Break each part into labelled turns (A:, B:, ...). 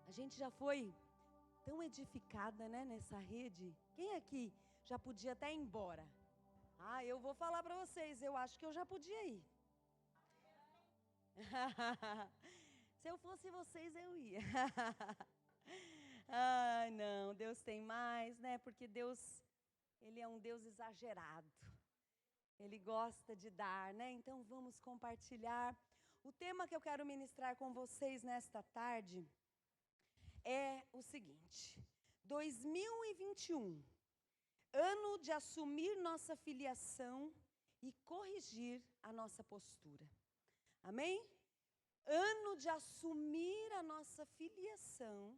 A: A gente já foi tão edificada, né, nessa rede. Quem aqui já podia até ir embora? Ah, eu vou falar para vocês, eu acho que eu já podia ir. Se eu fosse vocês, eu ia. Ai, não, Deus tem mais, né? Porque Deus, Ele é um Deus exagerado. Ele gosta de dar, né? Então vamos compartilhar. O tema que eu quero ministrar com vocês nesta tarde é o seguinte: 2021, ano de assumir nossa filiação e corrigir a nossa postura. Amém? Ano de assumir a nossa filiação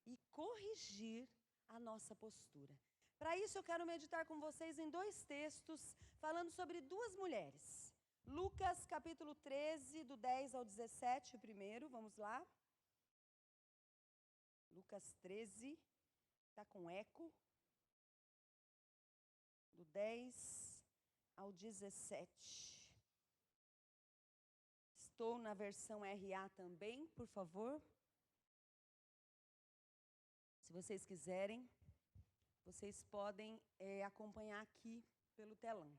A: e corrigir a nossa postura. Para isso eu quero meditar com vocês em dois textos falando sobre duas mulheres. Lucas capítulo 13, do 10 ao 17, o primeiro, vamos lá. Lucas 13, está com eco. Do 10 ao 17. Estou na versão RA também, por favor. Se vocês quiserem, vocês podem acompanhar aqui pelo telão.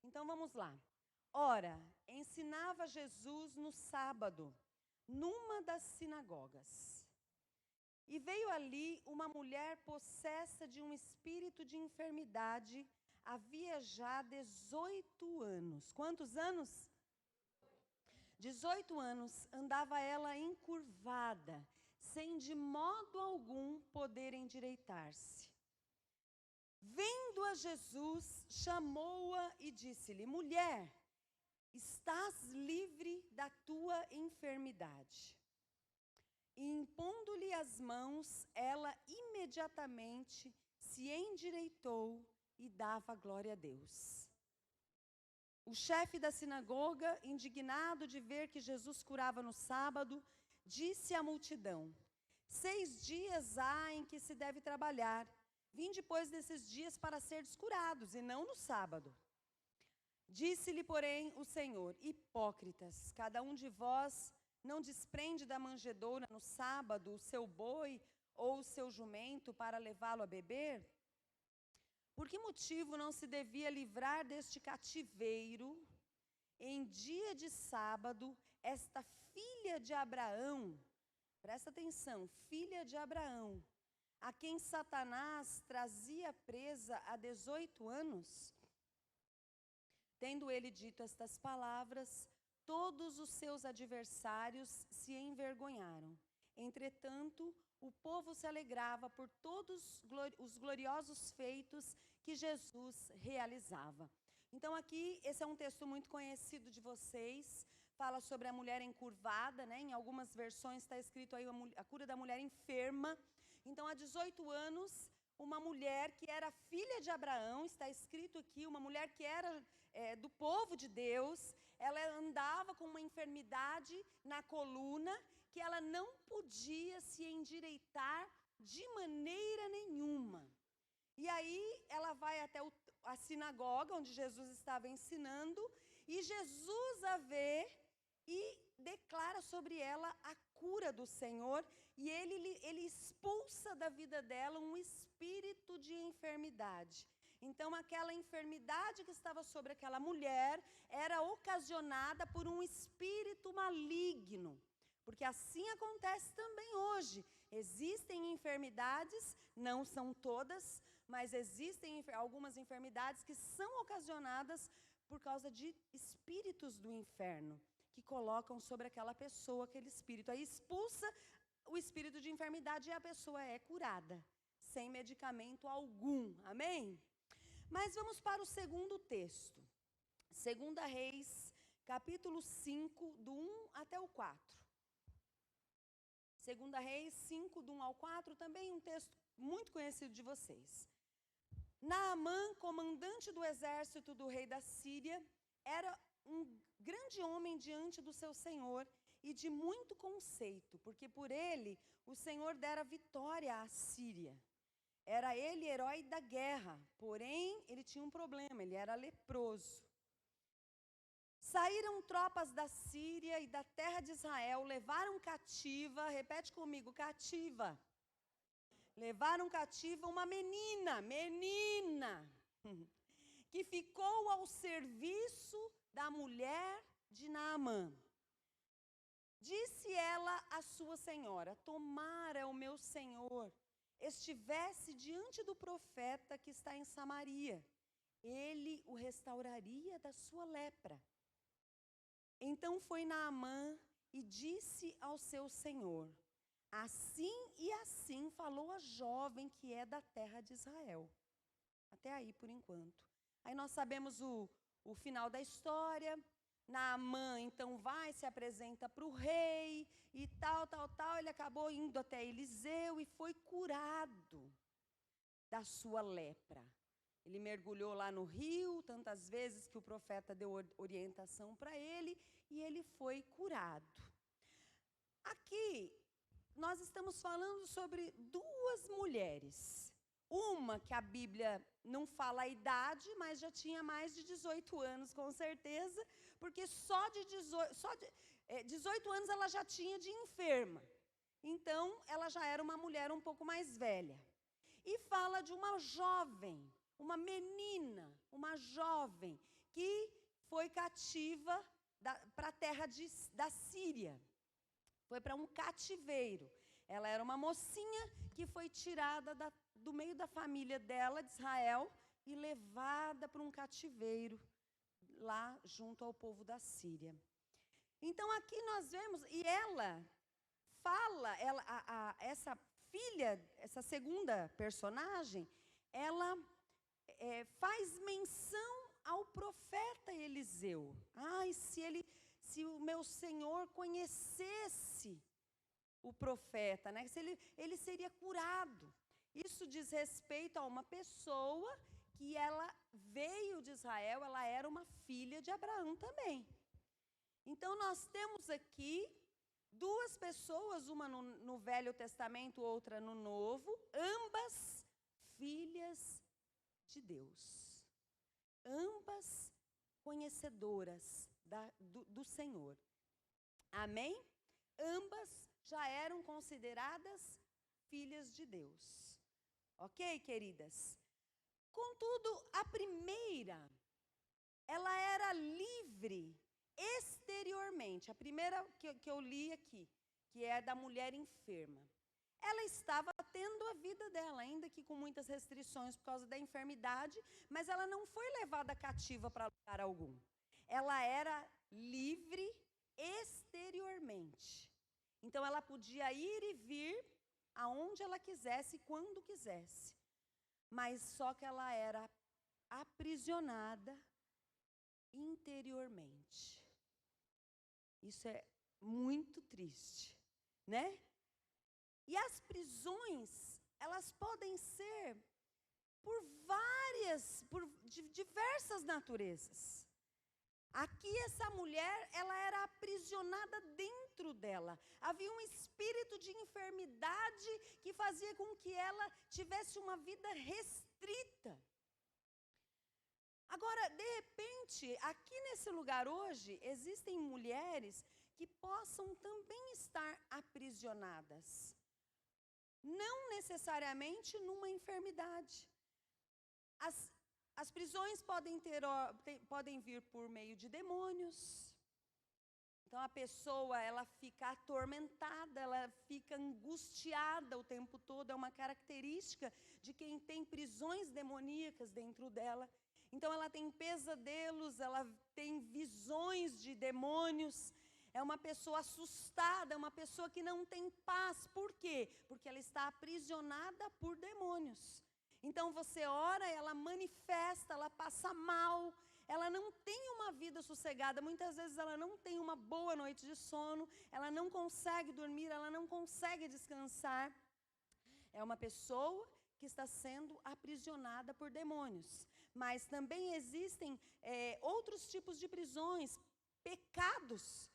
A: Então vamos lá. Ora, ensinava Jesus no sábado, numa das sinagogas. E veio ali uma mulher possessa de um espírito de enfermidade, havia já 18 anos. Quantos anos? 18 anos, andava ela encurvada, sem de modo algum poder endireitar-se. Vendo a Jesus, chamou-a e disse-lhe: mulher, estás livre da tua enfermidade. E impondo-lhe as mãos, ela imediatamente se endireitou e dava glória a Deus. O chefe da sinagoga, indignado de ver que Jesus curava no sábado, disse à multidão: 6 dias há em que se deve trabalhar. Vinde, pois, desses dias para seres curados, e não no sábado. Disse-lhe, porém, o Senhor: hipócritas, cada um de vós não desprende da manjedoura no sábado o seu boi ou o seu jumento para levá-lo a beber? Por que motivo não se devia livrar deste cativeiro, em dia de sábado, esta filha de Abraão, presta atenção, filha de Abraão, a quem Satanás trazia presa há 18 anos? Tendo ele dito estas palavras, todos os seus adversários se envergonharam. Entretanto, o povo se alegrava por todos os gloriosos feitos que Jesus realizava. Então aqui, esse é um texto muito conhecido de vocês, fala sobre a mulher encurvada, né? Em algumas versões está escrito aí a cura da mulher enferma. Então há 18 anos, uma mulher que era filha de Abraão, está escrito aqui, uma mulher que era do povo de Deus, ela andava com uma enfermidade na coluna, que ela não podia se endireitar de maneira nenhuma. E aí ela vai até a sinagoga, onde Jesus estava ensinando, e Jesus a vê e declara sobre ela a cura do Senhor, e ele expulsa da vida dela um espírito de enfermidade. Então aquela enfermidade que estava sobre aquela mulher era ocasionada por um espírito maligno. Porque assim acontece também hoje. Existem enfermidades, não são todas, mas existem algumas enfermidades que são ocasionadas por causa de espíritos do inferno, que colocam sobre aquela pessoa aquele espírito. Aí expulsa o espírito de enfermidade e a pessoa é curada, sem medicamento algum. Amém? Mas vamos para o segundo texto. 2 Reis, capítulo 5, do 1 até o 4. 2 Reis 5, do 1 ao 4, também um texto muito conhecido de vocês. Naamã, comandante do exército do rei da Síria, era um grande homem diante do seu senhor e de muito conceito, porque por ele o Senhor dera vitória à Síria. Era ele herói da guerra, porém ele tinha um problema, ele era leproso. Saíram tropas da Síria e da terra de Israel, levaram cativa, repete comigo, cativa. Levaram cativa uma menina, que ficou ao serviço da mulher de Naamã. Disse ela à sua senhora: tomara o meu senhor estivesse diante do profeta que está em Samaria, ele o restauraria da sua lepra. Então foi Naamã e disse ao seu senhor: assim e assim falou a jovem que é da terra de Israel. Até aí por enquanto. Aí nós sabemos o final da história. Naamã então vai, se apresenta para o rei e tal. Ele acabou indo até Eliseu e foi curado da sua lepra. Ele mergulhou lá no rio, tantas vezes que o profeta deu orientação para ele, e ele foi curado. Aqui, nós estamos falando sobre duas mulheres. Uma que a Bíblia não fala a idade, mas já tinha mais de 18 anos, com certeza, porque só de 18 anos ela já tinha de enferma. Então, ela já era uma mulher um pouco mais velha. E fala de uma jovem, uma menina, uma jovem, que foi cativa para a terra da Síria. Foi para um cativeiro. Ela era uma mocinha que foi tirada do meio da família dela, de Israel, e levada para um cativeiro, lá junto ao povo da Síria. Então aqui nós vemos, e ela fala, essa filha, essa segunda personagem, ela faz menção ao profeta Eliseu. Ai, se o meu senhor conhecesse o profeta, né? Se ele seria curado. Isso diz respeito a uma pessoa que ela veio de Israel, ela era uma filha de Abraão também. Então nós temos aqui duas pessoas, uma no Velho Testamento, outra no Novo, ambas filhas de Deus. Ambas conhecedoras do Senhor. Amém? Ambas já eram consideradas filhas de Deus. Ok, queridas? Contudo, a primeira, ela era livre exteriormente. A primeira que eu li aqui, que é da mulher enferma. Ela estava tendo a vida dela, ainda que com muitas restrições por causa da enfermidade, mas ela não foi levada cativa para lugar algum. Ela era livre exteriormente. Então ela podia ir e vir aonde ela quisesse, quando quisesse. Mas só que ela era aprisionada interiormente. Isso é muito triste, né? E as prisões, elas podem ser por diversas naturezas. Aqui essa mulher, ela era aprisionada dentro dela. Havia um espírito de enfermidade que fazia com que ela tivesse uma vida restrita. Agora, de repente, aqui nesse lugar hoje, existem mulheres que possam também estar aprisionadas. Não necessariamente numa enfermidade. As prisões podem vir por meio de demônios. Então a pessoa, ela fica atormentada, ela fica angustiada o tempo todo. É uma característica de quem tem prisões demoníacas dentro dela. Então ela tem pesadelos, ela tem visões de demônios. É uma pessoa assustada, é uma pessoa que não tem paz. Por quê? Porque ela está aprisionada por demônios. Então você ora, ela manifesta, ela passa mal, ela não tem uma vida sossegada. Muitas vezes ela não tem uma boa noite de sono, ela não consegue dormir, ela não consegue descansar. É uma pessoa que está sendo aprisionada por demônios. Mas também existem outros tipos de prisões, pecados.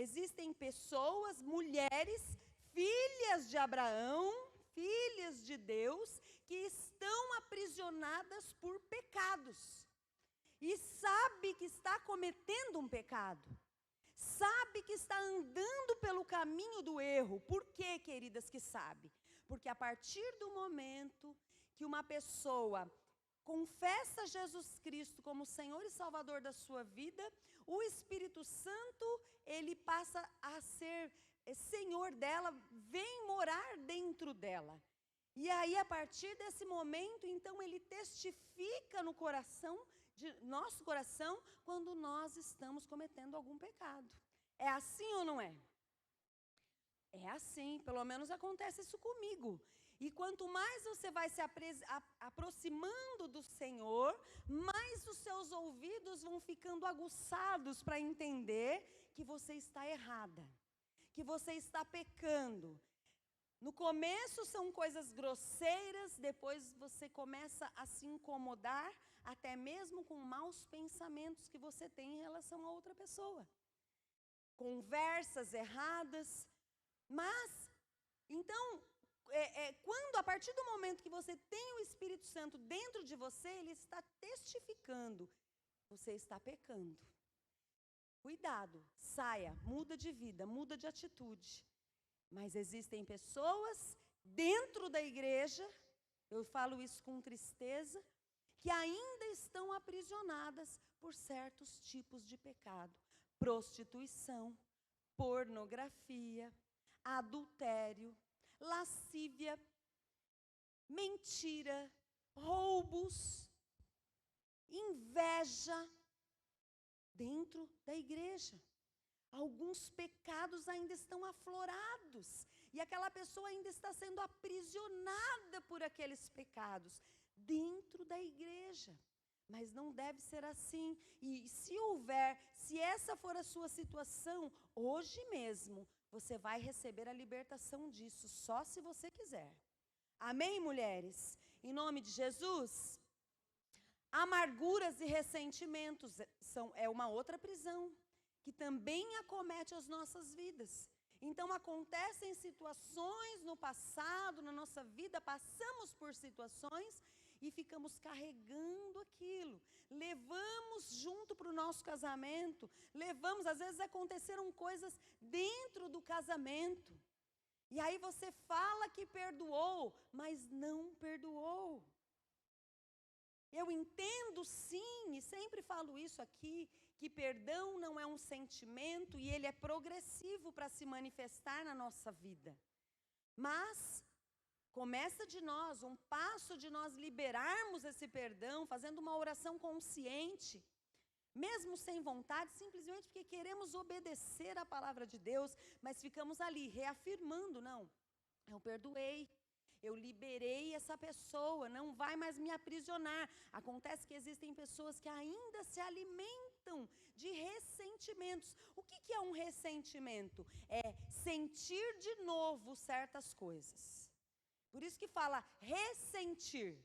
A: Existem pessoas, mulheres, filhas de Abraão, filhas de Deus, que estão aprisionadas por pecados. e sabe que está cometendo um pecado. Sabe que está andando pelo caminho do erro. Por quê, queridas, que sabe? Porque a partir do momento que uma pessoa confessa Jesus Cristo como Senhor e Salvador da sua vida, o Espírito Santo, ele passa a ser Senhor dela, vem morar dentro dela. E aí, a partir desse momento, então, ele testifica no nosso coração, quando nós estamos cometendo algum pecado. É assim ou não é? É assim, pelo menos acontece isso comigo. E quanto mais você vai se aproximando do Senhor, mais os seus ouvidos vão ficando aguçados para entender que você está errada, que você está pecando. No começo são coisas grosseiras, depois você começa a se incomodar, até mesmo com maus pensamentos que você tem em relação a outra pessoa. Conversas erradas. Mas, então, quando a partir do momento que você tem o Espírito Santo dentro de você, ele está testificando, você está pecando. Cuidado, saia, muda de vida, muda de atitude. Mas existem pessoas dentro da igreja, eu falo isso com tristeza, que ainda estão aprisionadas por certos tipos de pecado. Prostituição, pornografia, adultério, lascívia, mentira, roubos, inveja, dentro da igreja. Alguns pecados ainda estão aflorados, e aquela pessoa ainda está sendo aprisionada por aqueles pecados, dentro da igreja. Mas não deve ser assim. E se essa for a sua situação, hoje mesmo, você vai receber a libertação disso, só se você quiser. Amém, mulheres? Em nome de Jesus? Amarguras e ressentimentos é uma outra prisão, que também acomete as nossas vidas. Então, acontecem situações no passado, na nossa vida, passamos por situações e ficamos carregando aquilo. Levamos junto para o nosso casamento, às vezes aconteceram coisas dentro do casamento. E aí você fala que perdoou, mas não perdoou. Eu entendo sim, e sempre falo isso aqui, que perdão não é um sentimento e ele é progressivo para se manifestar na nossa vida. Mas começa de nós, um passo de nós liberarmos esse perdão, fazendo uma oração consciente, mesmo sem vontade, simplesmente porque queremos obedecer a palavra de Deus, mas ficamos ali reafirmando, não, eu perdoei. Eu liberei essa pessoa, não vai mais me aprisionar. Acontece que existem pessoas que ainda se alimentam de ressentimentos. O que é um ressentimento? É sentir de novo certas coisas. Por isso que fala ressentir.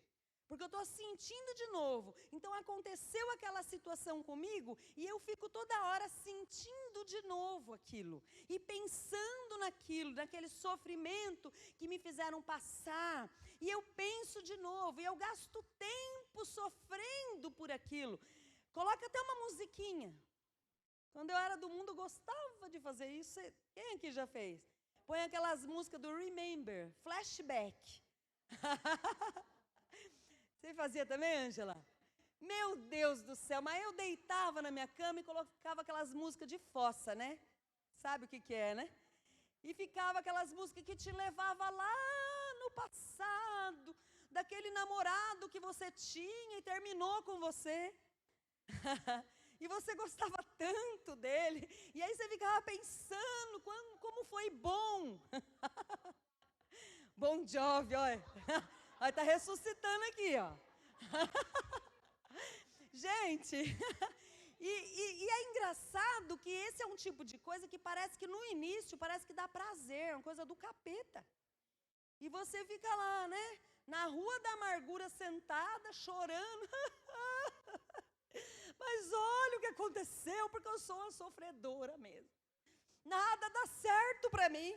A: Porque eu estou sentindo de novo. Então aconteceu aquela situação comigo e eu fico toda hora sentindo de novo aquilo. E pensando naquilo, naquele sofrimento que me fizeram passar. E eu penso de novo, e eu gasto tempo sofrendo por aquilo. Coloca até uma musiquinha. Quando eu era do mundo, eu gostava de fazer isso. Quem aqui já fez? Põe aquelas músicas do Remember, Flashback. Você fazia também, Ângela? Meu Deus do céu, mas eu deitava na minha cama e colocava aquelas músicas de fossa, né? Sabe o que é, né? E ficava aquelas músicas que te levava lá no passado, daquele namorado que você tinha e terminou com você. E você gostava tanto dele, e aí você ficava pensando como foi bom. Bon Jovi, olha. Aí está ressuscitando aqui, ó. Gente, e é engraçado que esse é um tipo de coisa que parece que no início, parece que dá prazer, é uma coisa do capeta. E você fica lá, né, na rua da amargura sentada, chorando. Mas olha o que aconteceu, porque eu sou uma sofredora mesmo. Nada dá certo para mim.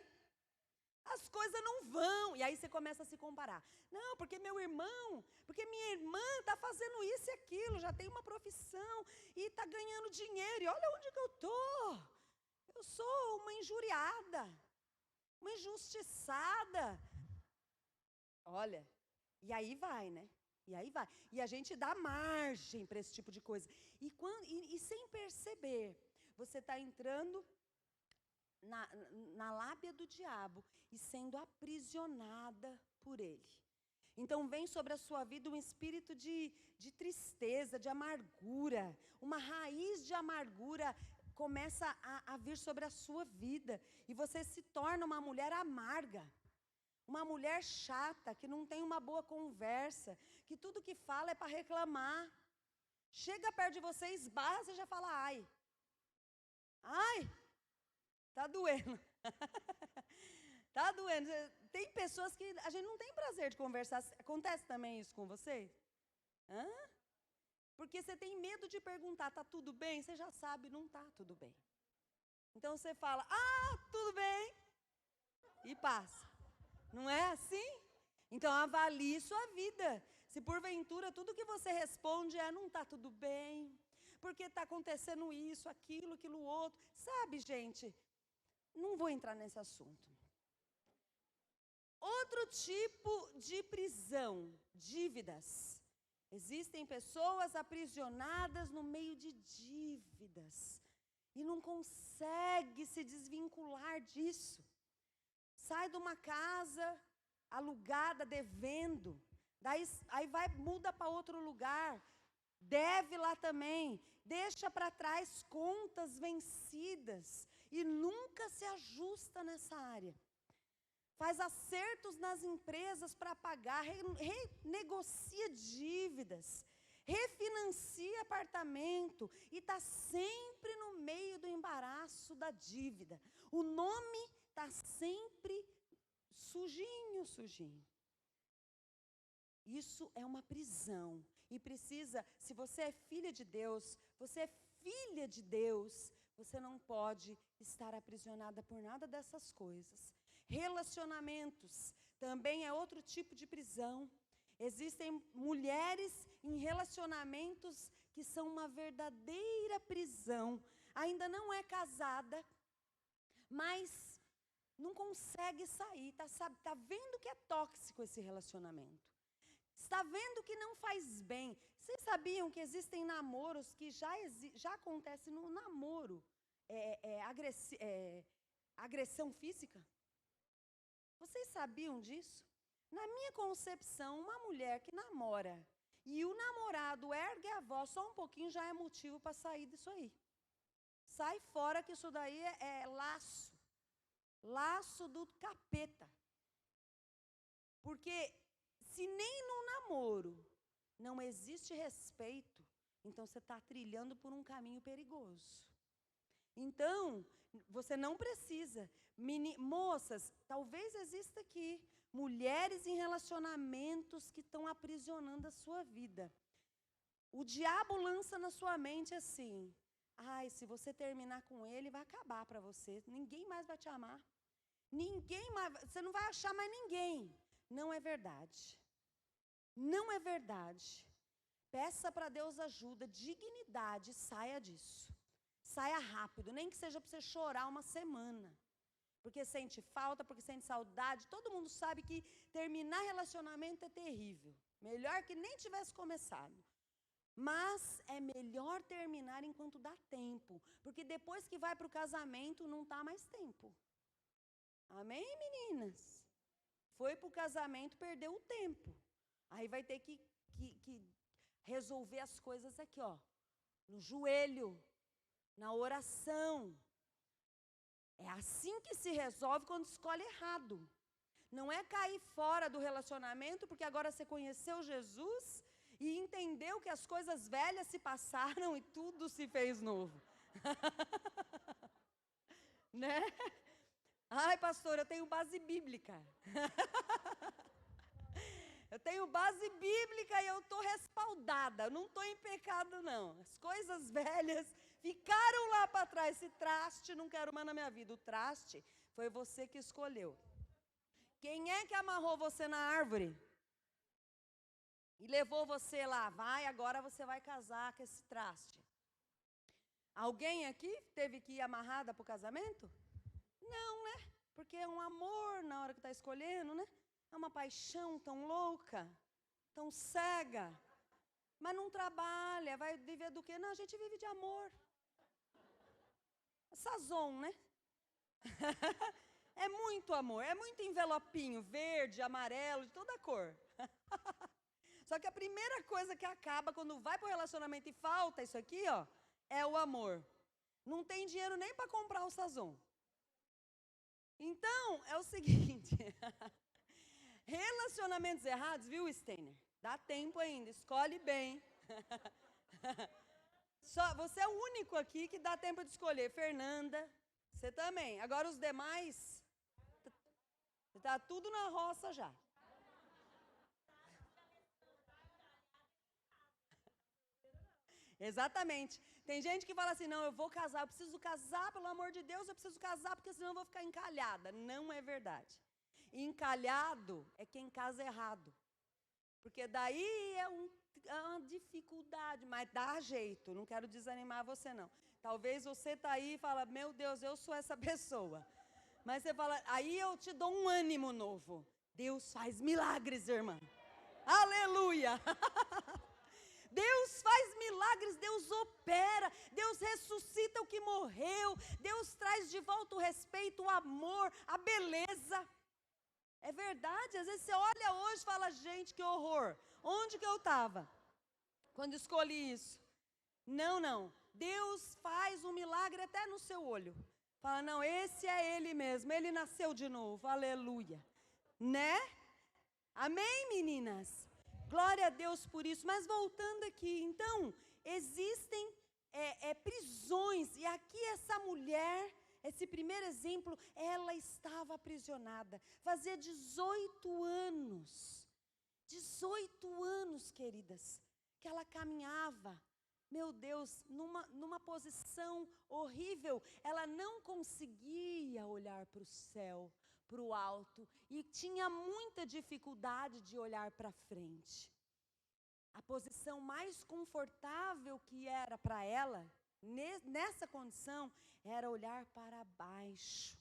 A: as coisas não vão. E aí você começa a se comparar. Não, porque meu irmão, porque minha irmã está fazendo isso e aquilo, já tem uma profissão e está ganhando dinheiro. E olha onde que eu estou. Eu sou uma injuriada, uma injustiçada. Olha, e aí vai, né? E aí vai. E a gente dá margem para esse tipo de coisa. E sem perceber, você está entrando na lábia do diabo e sendo aprisionada por ele. Então vem sobre a sua vida um espírito de tristeza, de amargura. Uma raiz de amargura começa a vir sobre a sua vida. E você se torna uma mulher amarga. Uma mulher chata, que não tem uma boa conversa, que tudo que fala é para reclamar. Chega perto de você, esbarra, você já fala, ai. Ai, tá doendo. Tá doendo. Tem pessoas que a gente não tem prazer de conversar. Acontece também isso com vocês? Hã? Porque você tem medo de perguntar, tá tudo bem? Você já sabe, não tá tudo bem. Então você fala, tudo bem. E passa. Não é assim? Então avalie sua vida. Se porventura tudo que você responde não está tudo bem, porque está acontecendo isso, aquilo outro. Sabe, gente, não vou entrar nesse assunto. Outro tipo de prisão, dívidas. Existem pessoas aprisionadas no meio de dívidas e não consegue se desvincular disso. Sai de uma casa alugada, devendo, daí aí muda para outro lugar, deve lá também, deixa para trás contas vencidas e nunca se ajusta nessa área. Faz acertos nas empresas para pagar, renegocia dívidas, refinancia apartamento e está sempre no meio do embaraço da dívida. O nome está sempre sujinho. Isso é uma prisão. E precisa, se você é filha de Deus, você é filha de Deus, você não pode estar aprisionada por nada dessas coisas. Relacionamentos também é outro tipo de prisão. Existem mulheres em relacionamentos que são uma verdadeira prisão. Ainda não é casada, mas não consegue sair, tá vendo que é tóxico esse relacionamento. Está vendo que não faz bem. Vocês sabiam que existem namoros que já acontece no namoro agressão física? Vocês sabiam disso? Na minha concepção, uma mulher que namora e o namorado ergue a voz só um pouquinho já é motivo para sair disso aí. Sai fora que isso daí é laço. Laço do capeta. Porque se nem no namoro não existe respeito, então você está trilhando por um caminho perigoso. Então, você não precisa. Moças, talvez exista aqui mulheres em relacionamentos que estão aprisionando a sua vida. O diabo lança na sua mente assim, se você terminar com ele, vai acabar para você. Ninguém mais vai te amar. Ninguém mais, você não vai achar mais ninguém. Não é verdade. Não é verdade. Peça para Deus ajuda, dignidade, saia disso. Saia rápido, nem que seja para você chorar uma semana. Porque sente falta, porque sente saudade. Todo mundo sabe que terminar relacionamento é terrível. Melhor que nem tivesse começado. Mas é melhor terminar enquanto dá tempo. Porque depois que vai para o casamento, não está mais tempo. Amém, meninas? Foi para o casamento, perdeu o tempo. Aí vai ter que resolver as coisas aqui, no joelho, na oração. É assim que se resolve quando escolhe errado. Não é cair fora do relacionamento, porque agora você conheceu Jesus e entendeu que as coisas velhas se passaram e tudo se fez novo. Né? Ai, pastor, eu tenho base bíblica. Eu tenho base bíblica e eu estou respaldada. Eu não estou em pecado, não. As coisas velhas ficaram lá para trás. Esse traste não quero mais na minha vida. O traste foi você que escolheu. Quem é que amarrou você na árvore? E levou você lá, vai, agora você vai casar com esse traste. Alguém aqui teve que ir amarrada para o casamento? Não, né? Porque é um amor na hora que está escolhendo, né? É uma paixão tão louca, tão cega. Mas não trabalha, vai viver do quê? Não, a gente vive de amor. Sazon, né? É muito amor, é muito envelopinho, verde, amarelo, de toda cor. Só que a primeira coisa que acaba quando vai para o relacionamento e falta isso aqui, ó, é o amor. Não tem dinheiro nem para comprar o Sazon. Então, é o seguinte, relacionamentos errados, viu, Steiner? Dá tempo ainda, escolhe bem. Só, você é o único aqui que dá tempo de escolher. Fernanda, você também. Agora os demais, tá tudo na roça já. Exatamente. Tem gente que fala assim, não, eu vou casar, eu preciso casar, pelo amor de Deus, eu preciso casar, porque senão eu vou ficar encalhada. Não é verdade. Encalhado é quem casa errado. Porque daí é uma dificuldade, mas dá jeito, não quero desanimar você não. Talvez você está aí e fala, meu Deus, eu sou essa pessoa. Mas você fala, aí eu te dou um ânimo novo. Deus faz milagres, irmã. Aleluia! Deus faz milagres, Deus opera, Deus ressuscita o que morreu, Deus traz de volta o respeito, o amor, a beleza. É verdade, às vezes você olha hoje e fala, gente, que horror. Onde que eu estava quando escolhi isso? Não, não. Deus faz um milagre até no seu olho. Fala, não, esse é ele mesmo, ele nasceu de novo, aleluia. Né? Amém, meninas? Glória a Deus por isso. Mas voltando aqui, então, existem prisões, e aqui essa mulher, esse primeiro exemplo, ela estava aprisionada, fazia 18 anos, 18 anos, queridas, que ela caminhava, meu Deus, numa posição horrível, ela não conseguia olhar para o céu, para o alto, e tinha muita dificuldade de olhar para frente. A posição mais confortável que era para ela, nessa condição, era olhar para baixo.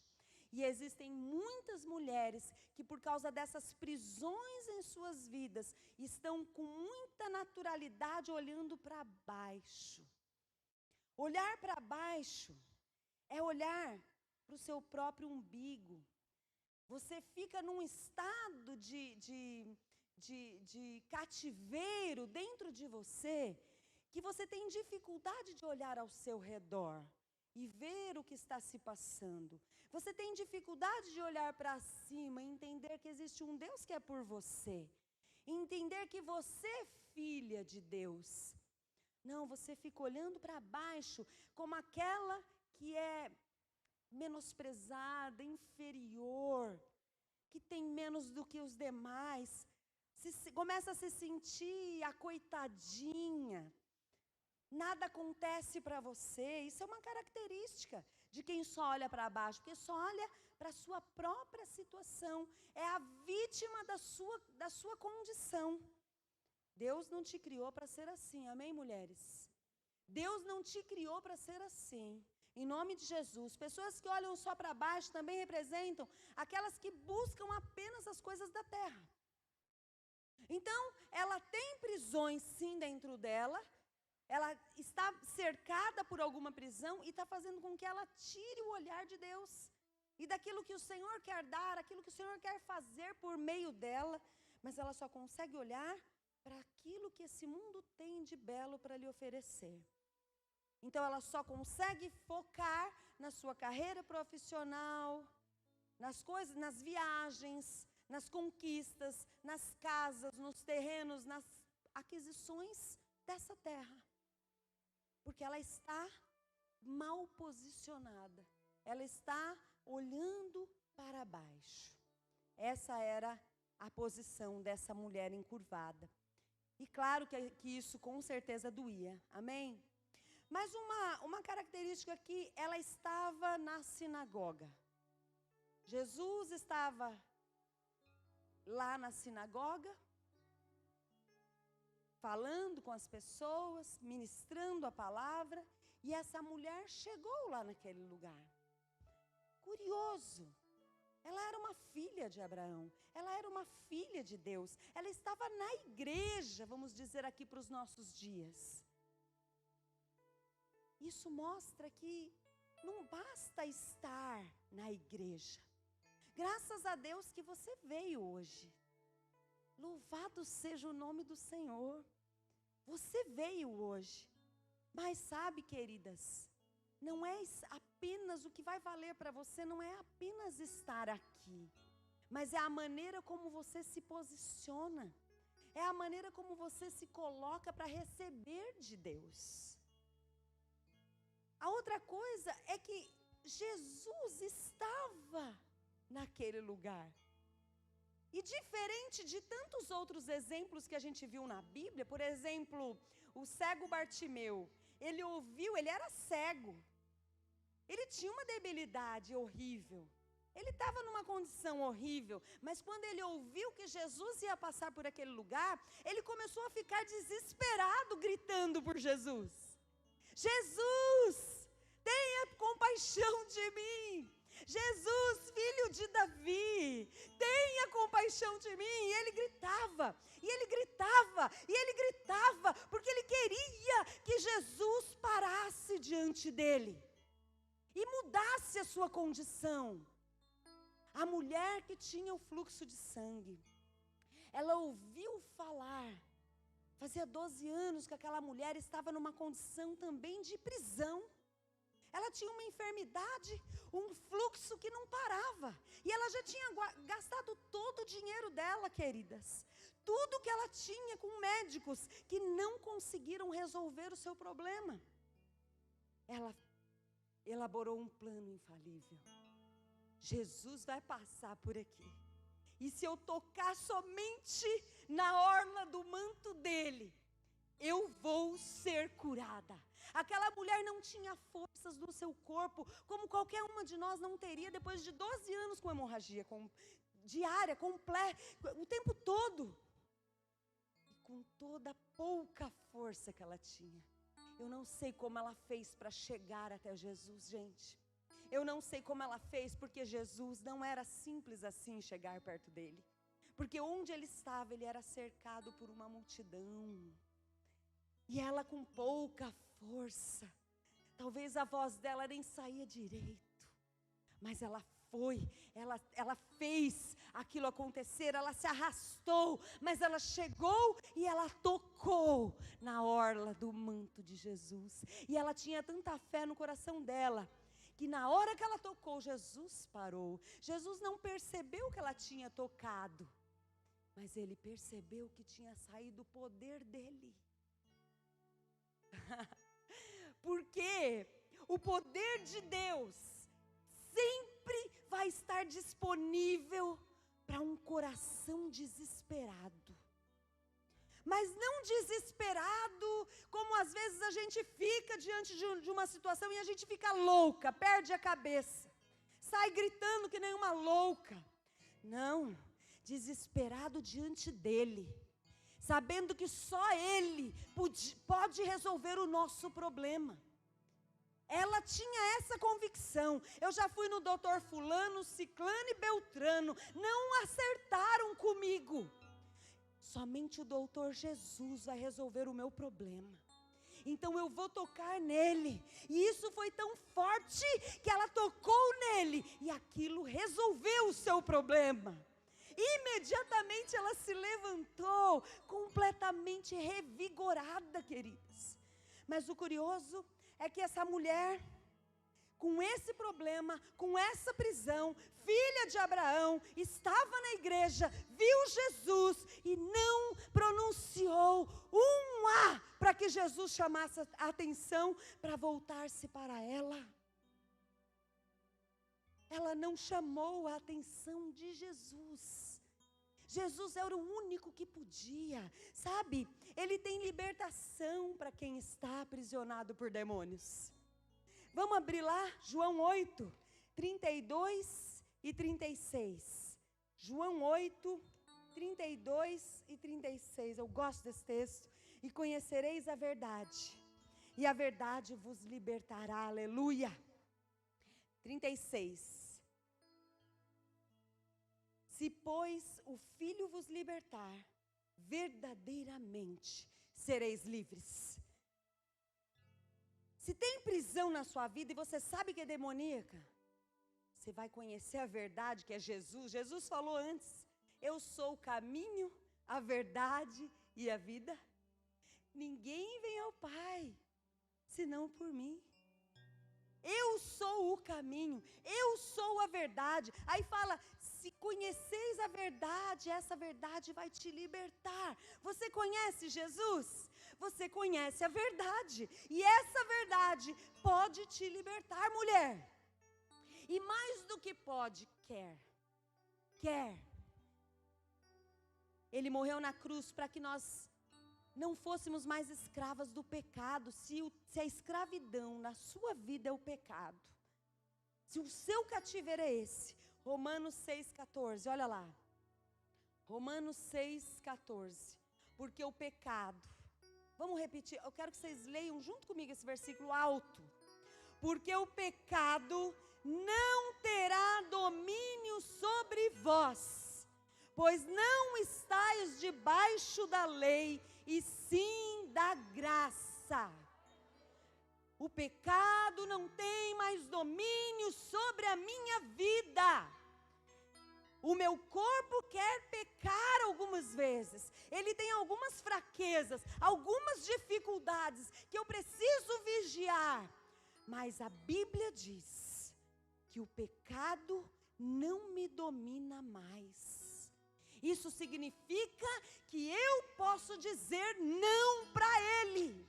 A: E existem muitas mulheres que, por causa dessas prisões em suas vidas, estão com muita naturalidade olhando para baixo. Olhar para baixo é olhar para o seu próprio umbigo. Você fica num estado de cativeiro dentro de você, que você tem dificuldade de olhar ao seu redor e ver o que está se passando. Você tem dificuldade de olhar para cima e entender que existe um Deus que é por você. Entender que você é filha de Deus. Não, você fica olhando para baixo como aquela que é menosprezada, inferior, que tem menos do que os demais. Começa a se sentir a coitadinha. Nada acontece para você. Isso é uma característica de quem só olha para baixo, porque só olha para a sua própria situação. É a vítima da sua condição. Deus não te criou para ser assim, amém, mulheres? Deus não te criou para ser assim. Em nome de Jesus. Pessoas que olham só para baixo também representam aquelas que buscam apenas as coisas da terra. Então, ela tem prisões sim dentro dela, ela está cercada por alguma prisão e está fazendo com que ela tire o olhar de Deus e daquilo que o Senhor quer dar, aquilo que o Senhor quer fazer por meio dela, mas ela só consegue olhar para aquilo que esse mundo tem de belo para lhe oferecer. Então ela só consegue focar na sua carreira profissional, nas coisas, nas viagens, nas conquistas, nas casas, nos terrenos, nas aquisições dessa terra. Porque ela está mal posicionada. Ela está olhando para baixo. Essa era a posição dessa mulher encurvada. E claro que isso com certeza doía. Amém? Mas uma característica aqui, ela estava na sinagoga. Jesus estava lá na sinagoga, falando com as pessoas, ministrando a palavra, e essa mulher chegou lá naquele lugar. Curioso, ela era uma filha de Abraão, ela era uma filha de Deus, ela estava na igreja, vamos dizer aqui para os nossos dias. Isso mostra que não basta estar na igreja. Graças a Deus que você veio hoje. Louvado seja o nome do Senhor. Você veio hoje. Mas sabe, queridas, não é apenas o que vai valer para você, não é apenas estar aqui, mas é a maneira como você se posiciona, é a maneira como você se coloca para receber de Deus. A outra coisa é que Jesus estava naquele lugar. E diferente de tantos outros exemplos que a gente viu na Bíblia, por exemplo, o cego Bartimeu, ele ouviu, ele era cego, ele tinha uma debilidade horrível, ele estava numa condição horrível, mas quando ele ouviu que Jesus ia passar por aquele lugar, ele começou a ficar desesperado, gritando por Jesus: Jesus, tenha compaixão de mim! Jesus, filho de Davi, tenha compaixão de mim. E ele gritava, e ele gritava, e ele gritava, porque ele queria que Jesus parasse diante dele e mudasse a sua condição. A mulher que tinha o fluxo de sangue, ela ouviu falar, fazia 12 anos que aquela mulher estava numa condição também de prisão. Ela tinha uma enfermidade, um fluxo que não parava. E ela já tinha gastado todo o dinheiro dela, queridas. Tudo que ela tinha com médicos que não conseguiram resolver o seu problema. Ela elaborou um plano infalível. Jesus vai passar por aqui. E se eu tocar somente na orla do manto dele, eu vou ser curada. Aquela mulher não tinha forças no seu corpo, como qualquer uma de nós não teria depois de 12 anos com hemorragia diária, completa, o tempo todo. E com toda a pouca força que ela tinha. Eu não sei como ela fez para chegar até Jesus, gente. Eu não sei como ela fez, porque Jesus não era simples assim chegar perto dele. Porque onde ele estava, ele era cercado por uma multidão. E ela com pouca força, talvez a voz dela nem saía direito, mas ela foi, ela fez aquilo acontecer, ela se arrastou, mas ela chegou e ela tocou na orla do manto de Jesus. E ela tinha tanta fé no coração dela, que na hora que ela tocou, Jesus parou. Jesus não percebeu que ela tinha tocado, mas ele percebeu que tinha saído o poder dele. Porque o poder de Deus sempre vai estar disponível para um coração desesperado. Mas não desesperado como às vezes a gente fica diante de uma situação e a gente fica louca, perde a cabeça, sai gritando que nem uma louca. Não, desesperado diante dele, sabendo que só ele pode resolver o nosso problema. Ela tinha essa convicção. Eu já fui no doutor fulano, ciclano e beltrano, não acertaram comigo. Somente o doutor Jesus vai resolver o meu problema. Então eu vou tocar nele. E isso foi tão forte que ela tocou nele e aquilo resolveu o seu problema. Imediatamente ela se levantou, completamente revigorada, queridas. Mas o curioso é que essa mulher, com esse problema, com essa prisão, filha de Abraão, estava na igreja, viu Jesus e não pronunciou um A para que Jesus chamasse a atenção para voltar-se para ela. Ela não chamou a atenção de Jesus. Jesus era o único que podia, sabe? Ele tem libertação para quem está aprisionado por demônios. Vamos abrir lá, João 8, 32 e 36. João 8, 32 e 36, eu gosto desse texto. E conhecereis a verdade, e a verdade vos libertará, aleluia. 36. Se, pois, o Filho vos libertar, verdadeiramente sereis livres. Se tem prisão na sua vida e você sabe que é demoníaca, você vai conhecer a verdade, que é Jesus. Jesus falou antes: eu sou o caminho, a verdade e a vida. Ninguém vem ao Pai, senão por mim. Eu sou o caminho, eu sou a verdade. Aí fala, se conheceis a verdade, essa verdade vai te libertar. Você conhece Jesus? Você conhece a verdade. E essa verdade pode te libertar, mulher. E mais do que pode, quer. Ele morreu na cruz para que nós não fôssemos mais escravas do pecado. Se a escravidão na sua vida é o pecado, se o seu cativeiro é esse, Romanos 6,14, olha lá. Romanos 6,14. Porque o pecado, vamos repetir, eu quero que vocês leiam junto comigo esse versículo alto. Porque o pecado não terá domínio sobre vós, pois não estáis debaixo da lei, e sim da graça. O pecado não tem mais domínio sobre a minha vida. O meu corpo quer pecar algumas vezes. Ele tem algumas fraquezas, algumas dificuldades que eu preciso vigiar. Mas a Bíblia diz que o pecado não me domina mais. Isso significa que eu posso dizer não para ele.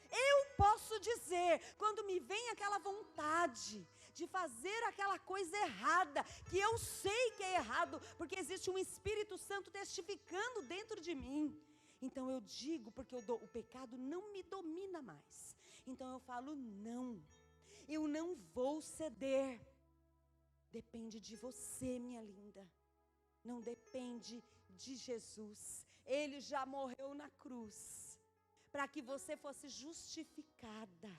A: Eu posso dizer, quando me vem aquela vontade de fazer aquela coisa errada, que eu sei que é errado, porque existe um Espírito Santo testificando dentro de mim. Então eu digo, porque o pecado não me domina mais. Então eu falo não, eu não vou ceder. Depende de você, minha linda. Não depende de Jesus. Ele já morreu na cruz para que você fosse justificada,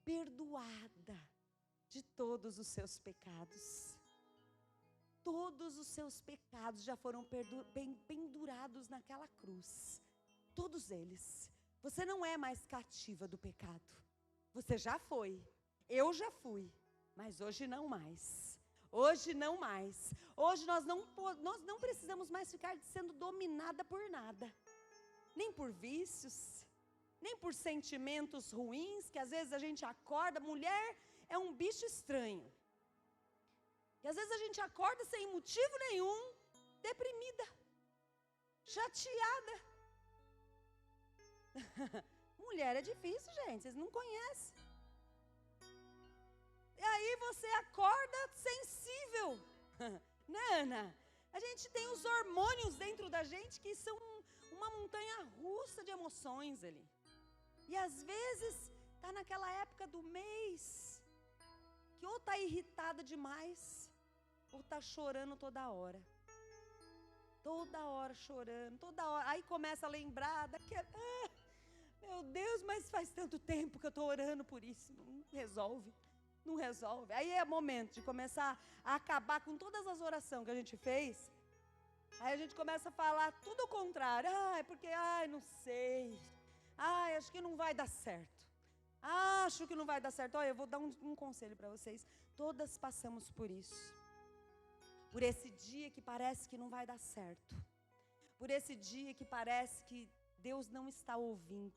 A: perdoada de todos os seus pecados. Todos os seus pecados já foram pendurados naquela cruz. Todos eles. Você não é mais cativa do pecado. Você já foi. Eu já fui. Mas hoje não mais. Hoje não mais. Hoje nós não precisamos mais ficar sendo dominada por nada. Nem por vícios, nem por sentimentos ruins, que às vezes a gente acorda, mulher é um bicho estranho. E às vezes a gente acorda sem motivo nenhum, deprimida, chateada. Mulher é difícil, gente, vocês não conhecem. E aí você acorda sensível, né, Ana? A gente tem os hormônios dentro da gente que são uma montanha russa de emoções ali. E às vezes está naquela época do mês que ou está irritada demais, ou está chorando toda hora. Toda hora chorando, toda hora. Aí começa a lembrar daquela... meu Deus, mas faz tanto tempo que eu estou orando por isso. Não resolve. Não resolve. Aí é momento de começar a acabar com todas as orações que a gente fez. Aí a gente começa a falar tudo o contrário. Porque, não sei. Acho que não vai dar certo. Acho que não vai dar certo. Olha, eu vou dar um conselho para vocês. Todas passamos por isso. Por esse dia que parece que não vai dar certo. Por esse dia que parece que Deus não está ouvindo.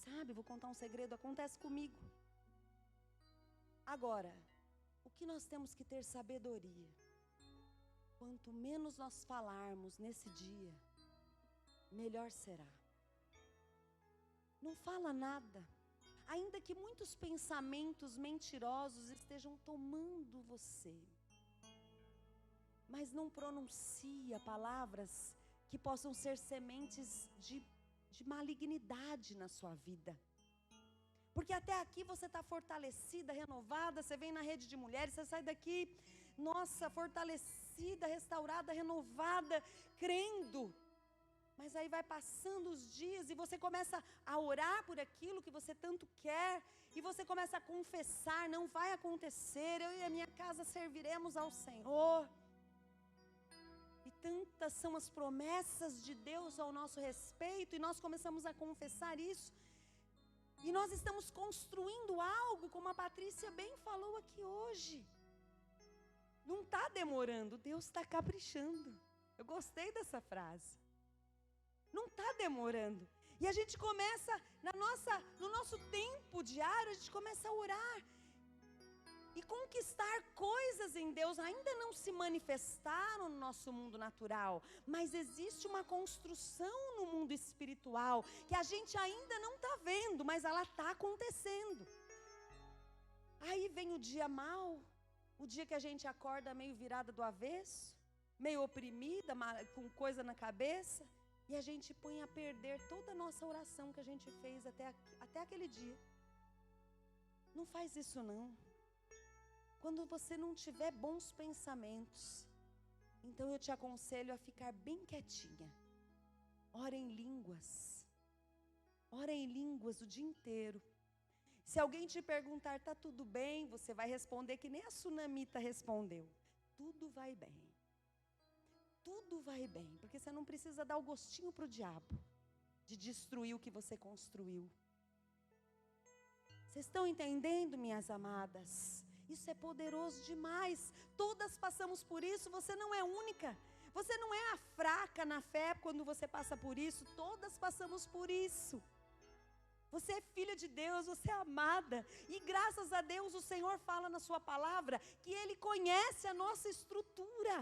A: Sabe, vou contar um segredo, acontece comigo. Agora, o que nós temos que ter sabedoria? Quanto menos nós falarmos nesse dia, melhor será. Não fala nada. Ainda que muitos pensamentos mentirosos estejam tomando você. Mas não pronuncia palavras que possam ser sementes de malignidade na sua vida. Porque até aqui você está fortalecida, renovada, você vem na rede de mulheres, você sai daqui nossa, fortalecida, restaurada, renovada, crendo. Mas aí vai passando os dias e você começa a orar por aquilo que você tanto quer. E você começa a confessar, não vai acontecer, eu e a minha casa serviremos ao Senhor. E tantas são as promessas de Deus ao nosso respeito, e nós começamos a confessar isso. E nós estamos construindo algo, como a Patrícia bem falou aqui hoje. Não está demorando, Deus está caprichando. Eu gostei dessa frase. Não está demorando. E a gente começa, no nosso tempo diário, a gente começa a orar. E conquistar coisas em Deus ainda não se manifestaram no nosso mundo natural. Mas existe uma construção no mundo espiritual, que a gente ainda não está vendo, mas ela está acontecendo. Aí vem o dia mau, o dia que a gente acorda meio virada do avesso, meio oprimida, com coisa na cabeça. E a gente põe a perder toda a nossa oração que a gente fez até aquele dia. Não faz isso não. Quando você não tiver bons pensamentos, então eu te aconselho a ficar bem quietinha. Ora em línguas. Ora em línguas o dia inteiro. Se alguém te perguntar, tá tudo bem? Você vai responder que nem a Sunamita respondeu. Tudo vai bem. Tudo vai bem, porque você não precisa dar o gostinho para o diabo de destruir o que você construiu. Vocês estão entendendo, minhas amadas? Isso é poderoso demais. Todas passamos por isso, você não é única. Você não é a fraca na fé quando você passa por isso. Todas passamos por isso. Você é filha de Deus, você é amada. E graças a Deus o Senhor fala na sua palavra que Ele conhece a nossa estrutura.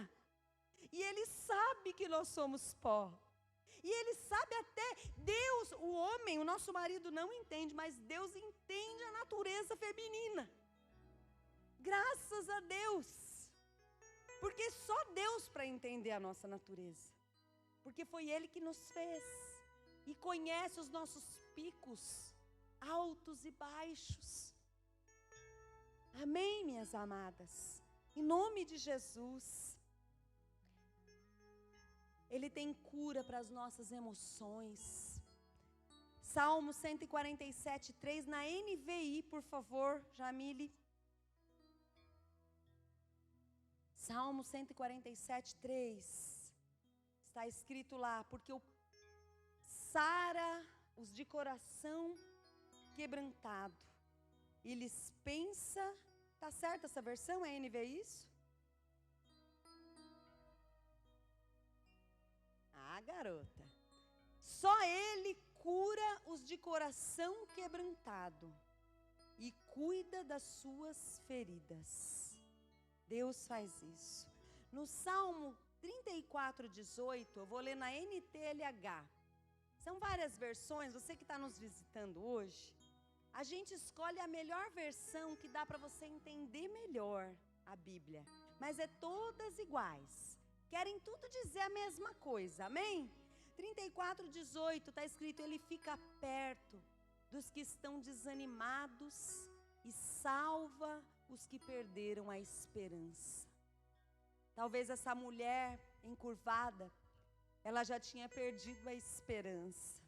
A: E Ele sabe que nós somos pó. E Ele sabe até, Deus, o homem, o nosso marido não entende, mas Deus entende a natureza feminina. Graças a Deus. Porque só Deus para entender a nossa natureza. Porque foi Ele que nos fez. E conhece os nossos picos, altos e baixos. Amém, minhas amadas? Em nome de Jesus. Ele tem cura para as nossas emoções. Salmo 147, 3, na NVI, por favor, Jamile. Salmo 147, 3. Está escrito lá, porque o sara os de coração quebrantado e lhes pensa. Está certa essa versão? É NVI isso? Garota, só Ele cura os de coração quebrantado e cuida das suas feridas. Deus faz isso. No Salmo 34, 18, eu vou ler na NTLH. São várias versões, você que está nos visitando hoje, a gente escolhe a melhor versão que dá para você entender melhor a Bíblia, mas é todas iguais. Querem tudo dizer a mesma coisa, amém? 34, 18, está escrito, Ele fica perto dos que estão desanimados e salva os que perderam a esperança. Talvez essa mulher encurvada, ela já tinha perdido a esperança.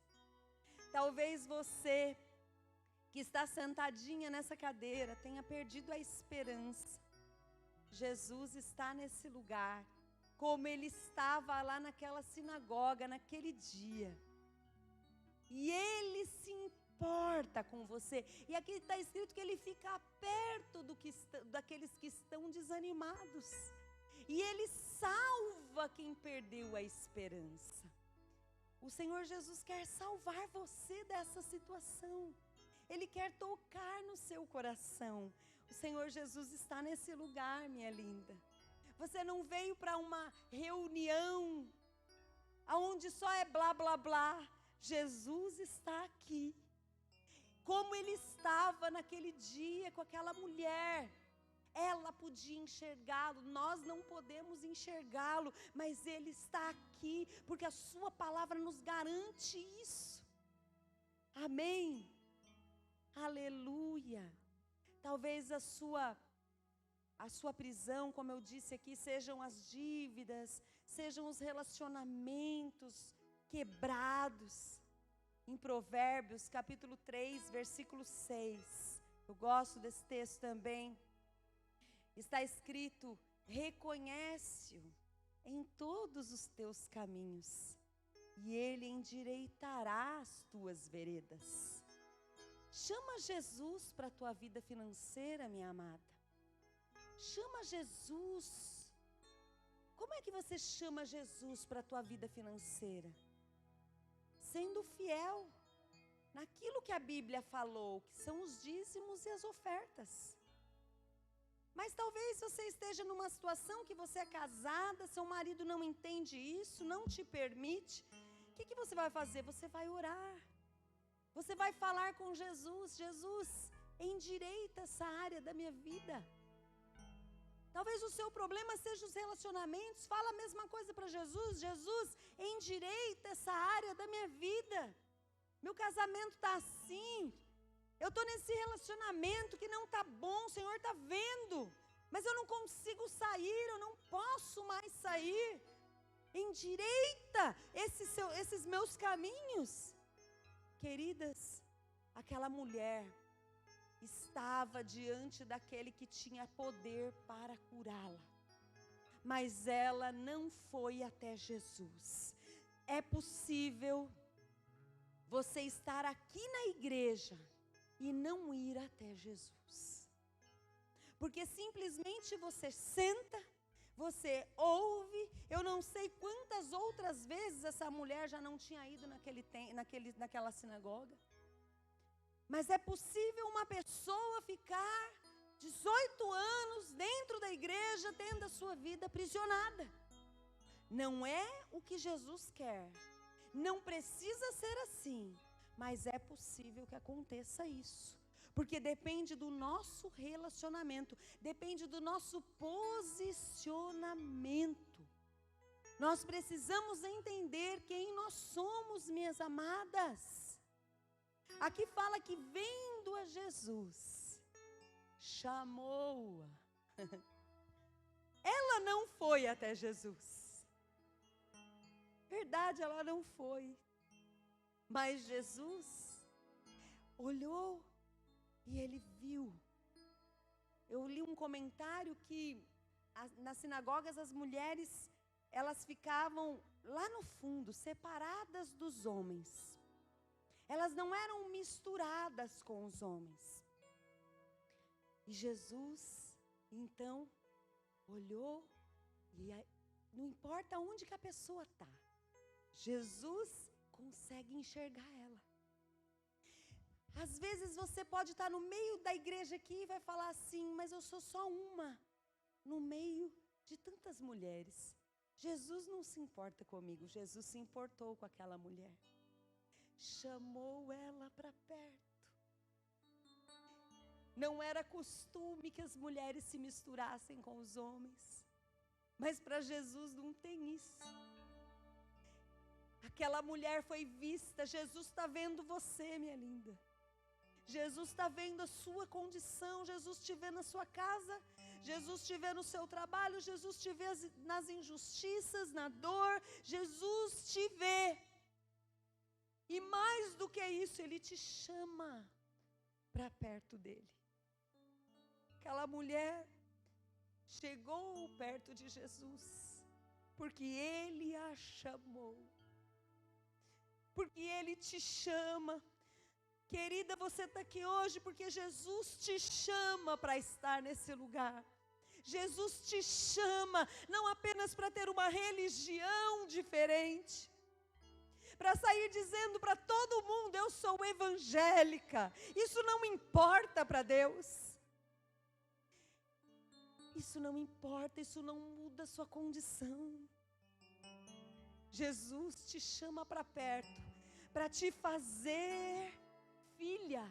A: Talvez você que está sentadinha nessa cadeira tenha perdido a esperança. Jesus está nesse lugar, como Ele estava lá naquela sinagoga, naquele dia. E Ele se importa com você. E aqui está escrito que Ele fica perto daqueles que estão desanimados. E Ele salva quem perdeu a esperança. O Senhor Jesus quer salvar você dessa situação. Ele quer tocar no seu coração. O Senhor Jesus está nesse lugar, minha linda. Você não veio para uma reunião onde só é blá, blá, blá. Jesus está aqui. Como Ele estava naquele dia com aquela mulher. Ela podia enxergá-lo, nós não podemos enxergá-lo, mas Ele está aqui, porque a sua palavra nos garante isso. Amém? Aleluia. Talvez a sua prisão, como eu disse aqui, sejam as dívidas, sejam os relacionamentos quebrados. Em Provérbios, capítulo 3, versículo 6, eu gosto desse texto também, está escrito: reconhece-o em todos os teus caminhos, e ele endireitará as tuas veredas. Chama Jesus para a tua vida financeira, minha amada. Chama Jesus. Como é que você chama Jesus para a tua vida financeira? Sendo fiel naquilo que a Bíblia falou, que são os dízimos e as ofertas. Mas talvez você esteja numa situação que você é casada, seu marido não entende isso, não te permite. O que você vai fazer? Você vai orar. Você vai falar com Jesus: Jesus, endireita essa área da minha vida. Talvez o seu problema seja os relacionamentos. Fala a mesma coisa para Jesus: Jesus, endireita essa área da minha vida. Meu casamento está assim. Eu estou nesse relacionamento que não está bom, o Senhor está vendo. Mas eu não consigo sair, eu não posso mais sair. Endireita esses meus caminhos. Queridas, aquela mulher estava diante daquele que tinha poder para curá-la, mas ela não foi até Jesus. É possível você estar aqui na igreja e não ir até Jesus, porque simplesmente você senta, você ouve. Eu não sei quantas outras vezes essa mulher já não tinha ido naquela sinagoga. Mas é possível uma pessoa ficar 18 anos dentro da igreja, tendo a sua vida aprisionada. Não é o que Jesus quer. Não precisa ser assim. Mas é possível que aconteça isso. Porque depende do nosso relacionamento. Depende do nosso posicionamento. Nós precisamos entender quem nós somos, minhas amadas. Aqui fala que vendo a Jesus, chamou-a. Ela não foi até Jesus. Verdade, ela não foi. Mas Jesus olhou e ele viu. Eu li um comentário que nas sinagogas as mulheres, elas ficavam lá no fundo, separadas dos homens. Elas não eram misturadas com os homens. E Jesus, então, olhou e não importa onde que a pessoa está, Jesus consegue enxergar ela. Às vezes você pode estar no meio da igreja aqui e vai falar assim: mas eu sou só uma, no meio de tantas mulheres. Jesus não se importa comigo, Jesus se importou com aquela mulher. Chamou ela para perto. Não era costume que as mulheres se misturassem com os homens, mas para Jesus não tem isso. Aquela mulher foi vista. Jesus está vendo você, minha linda. Jesus está vendo a sua condição. Jesus te vê na sua casa, Jesus te vê no seu trabalho, Jesus te vê nas injustiças, na dor. Jesus te vê. E mais do que isso, Ele te chama para perto dEle. Aquela mulher chegou perto de Jesus, porque Ele a chamou. Porque Ele te chama. Querida, você está aqui hoje porque Jesus te chama para estar nesse lugar. Jesus te chama, não apenas para ter uma religião diferente, para sair dizendo para todo mundo: eu sou evangélica. Isso não importa para Deus. Isso não importa, isso não muda a sua condição. Jesus te chama para perto, para te fazer filha.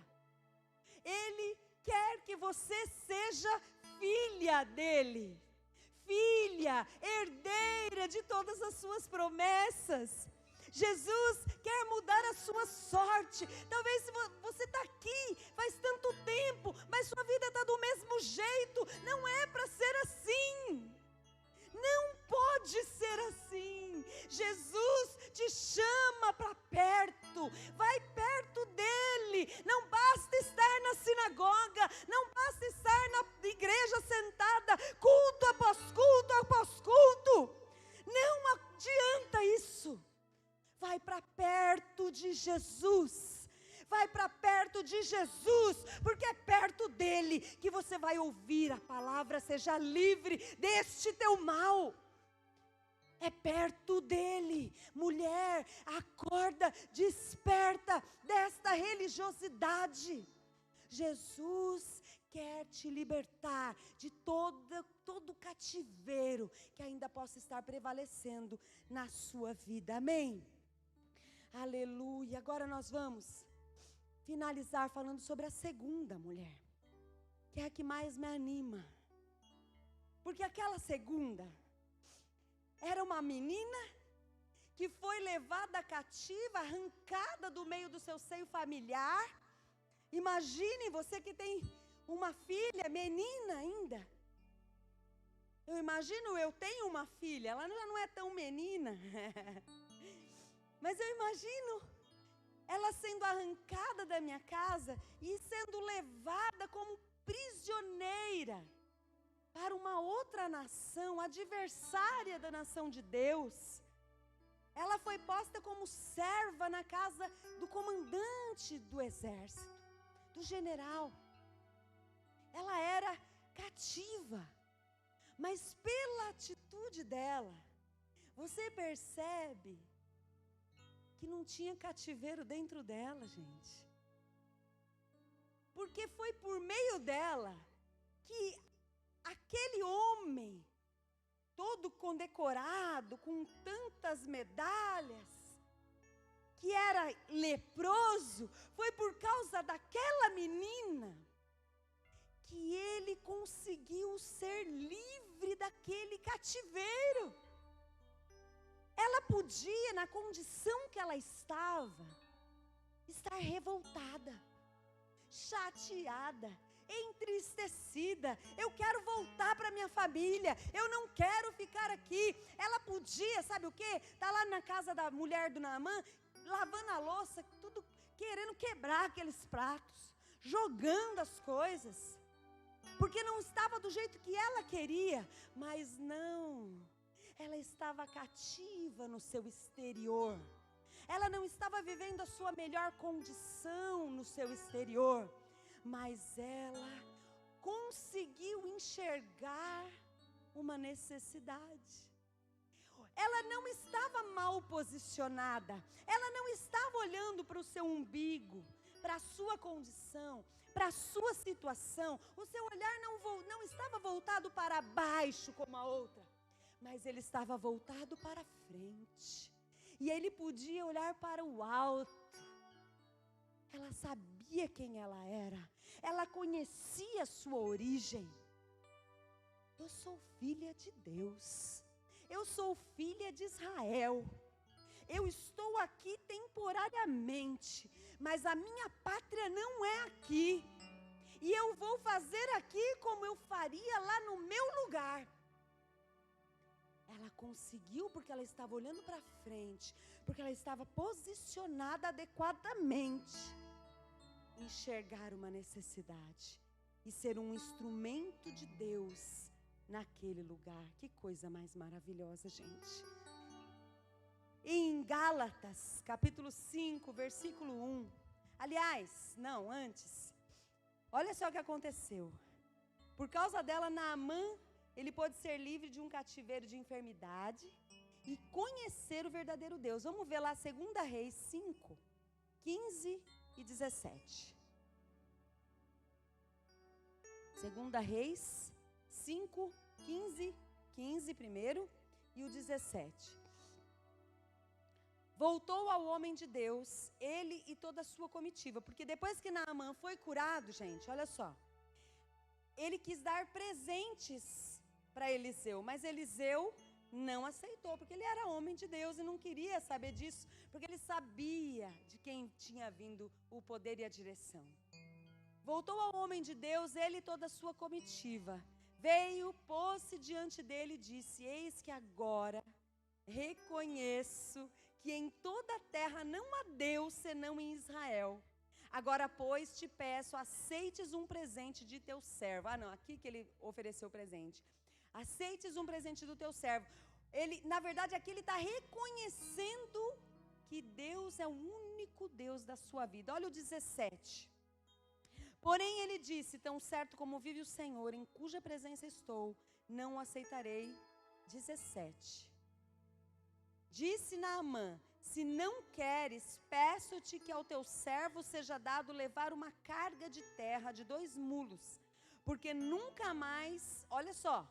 A: Ele quer que você seja filha dele, filha, herdeira de todas as suas promessas. Jesus quer mudar a sua sorte. Talvez você está aqui faz tanto tempo, mas sua vida está do mesmo jeito. Não é para ser assim. Não pode ser assim. Jesus te chama para perto. Vai perto dele. Não basta estar na sinagoga. Não basta estar na igreja sentada, culto após culto após culto. Não adianta isso. Vai para perto de Jesus. Vai para perto de Jesus, porque é perto dele que você vai ouvir a palavra: seja livre deste teu mal. É perto dele. Mulher, acorda, desperta desta religiosidade. Jesus quer te libertar de todo cativeiro que ainda possa estar prevalecendo na sua vida. Amém? Aleluia. Agora nós vamos finalizar falando sobre a segunda mulher, que é a que mais me anima. Porque aquela segunda era uma menina que foi levada cativa, arrancada do meio do seu seio familiar. Imagine você que tem uma filha, menina ainda. Eu tenho uma filha, ela já não é tão menina. Mas eu imagino ela sendo arrancada da minha casa e sendo levada como prisioneira para uma outra nação, adversária da nação de Deus. Ela foi posta como serva na casa do comandante do exército, do general. Ela era cativa, mas pela atitude dela, você percebe que não tinha cativeiro dentro dela, gente. Porque foi por meio dela que aquele homem, todo condecorado, com tantas medalhas, que era leproso, foi por causa daquela menina que ele conseguiu ser livre daquele cativeiro. Ela podia, na condição que ela estava, estar revoltada, chateada, entristecida. Eu quero voltar para minha família, eu não quero ficar aqui. Ela podia, sabe o quê? Tá lá na casa da mulher do Naamã, lavando a louça, tudo querendo quebrar aqueles pratos, jogando as coisas, porque não estava do jeito que ela queria. Mas não, ela estava cativa no seu exterior. Ela não estava vivendo a sua melhor condição no seu exterior, mas ela conseguiu enxergar uma necessidade. Ela não estava mal posicionada, ela não estava olhando para o seu umbigo, para a sua condição, para a sua situação. O seu olhar não estava voltado para baixo como a outra, mas ele estava voltado para frente. E ele podia olhar para o alto. Ela sabia quem ela era. Ela conhecia a sua origem. Eu sou filha de Deus. Eu sou filha de Israel. Eu estou aqui temporariamente, mas a minha pátria não é aqui. E eu vou fazer aqui como eu faria lá no meu lugar. Ela conseguiu porque ela estava olhando para frente, porque ela estava posicionada adequadamente, enxergar uma necessidade e ser um instrumento de Deus naquele lugar. Que coisa mais maravilhosa, gente. Em Gálatas, capítulo 5, versículo 1. Aliás, não, antes. Olha só o que aconteceu. Por causa dela, Naamã, ele pôde ser livre de um cativeiro de enfermidade e conhecer o verdadeiro Deus. Vamos ver lá 2 Reis 5, 15 e 17. 2 Reis 5, 15 primeiro e o 17. Voltou ao homem de Deus, ele e toda a sua comitiva, porque depois que Naamã foi curado, gente, olha só, ele quis dar presentes para Eliseu, mas Eliseu não aceitou, porque ele era homem de Deus e não queria saber disso, porque ele sabia de quem tinha vindo o poder e a direção. Voltou ao homem de Deus, ele e toda a sua comitiva. Veio, pôs-se diante dele e disse: eis que agora reconheço que em toda a terra não há Deus senão em Israel. Agora, pois, te peço, aceites um presente de teu servo. Ah, não, aqui que ele ofereceu o presente. Aceites um presente do teu servo. Ele, na verdade, aqui ele está reconhecendo que Deus é o único Deus da sua vida. Olha o 17. Porém, ele disse: tão certo como vive o Senhor, em cuja presença estou, não o aceitarei. 17. Disse Naamã: se não queres, peço-te que ao teu servo seja dado levar uma carga de terra de 2 mulos, porque nunca mais, olha só,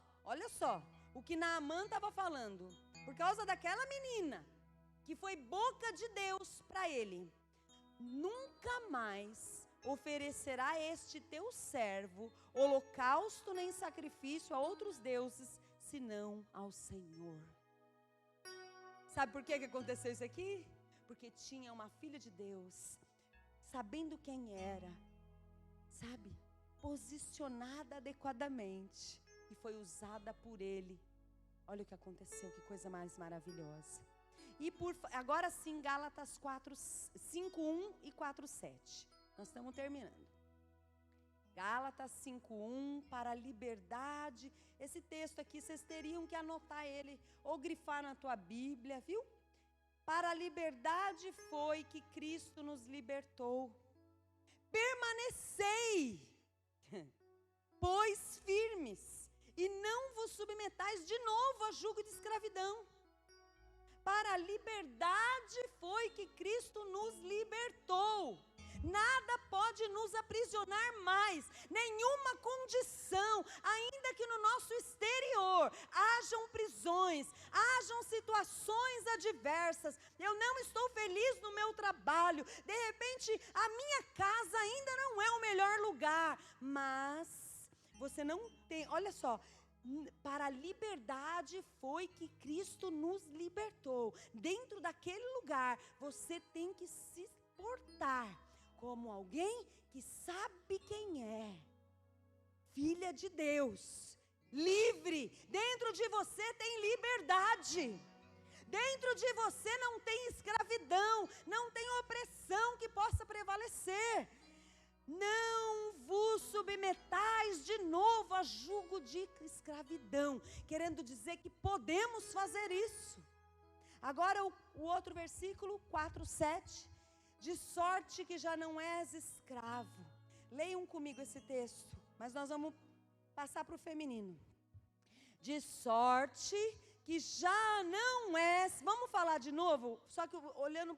A: o que Naamã estava falando, por causa daquela menina, que foi boca de Deus para ele, nunca mais oferecerá este teu servo holocausto nem sacrifício a outros deuses, senão ao Senhor. Sabe por que aconteceu isso aqui? Porque tinha uma filha de Deus, sabendo quem era, sabe, posicionada adequadamente, e foi usada por ele. Olha o que aconteceu, que coisa mais maravilhosa. E agora sim, Gálatas 5:1 e 4:7. Nós estamos terminando. Gálatas 5:1, para a liberdade. Esse texto aqui, vocês teriam que anotar ele, ou grifar na tua Bíblia, viu? Para a liberdade foi que Cristo nos libertou. Permanecei, pois firmes, e não vos submetais de novo a jugo de escravidão. Para a liberdade foi que Cristo nos libertou. Nada pode nos aprisionar mais, nenhuma condição, ainda que no nosso exterior hajam prisões, hajam situações adversas. Eu não estou feliz no meu trabalho, de repente a minha casa ainda não é o melhor lugar, mas você não tem, olha só, para a liberdade foi que Cristo nos libertou. Dentro daquele lugar, você tem que se portar como alguém que sabe quem é, filha de Deus, livre. Dentro de você tem liberdade, dentro de você não tem escravidão, não tem opressão que possa prevalecer. Não vos submetais de novo a jugo de escravidão, querendo dizer que podemos fazer isso. Agora o outro versículo 4:7, de sorte que já não és escravo. Leiam comigo esse texto, mas nós vamos passar para o feminino. De sorte que já não és, vamos falar de novo, só que olhando,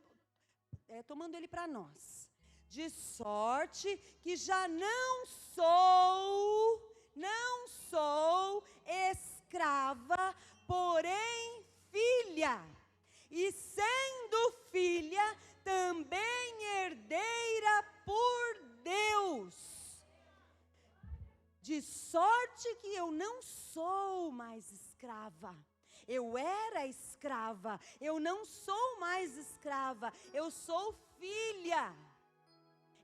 A: tomando ele para nós. De sorte que já não sou escrava, porém filha, e sendo filha, também herdeira por Deus. De sorte que eu não sou mais escrava. Eu era escrava, eu não sou mais escrava, eu sou filha.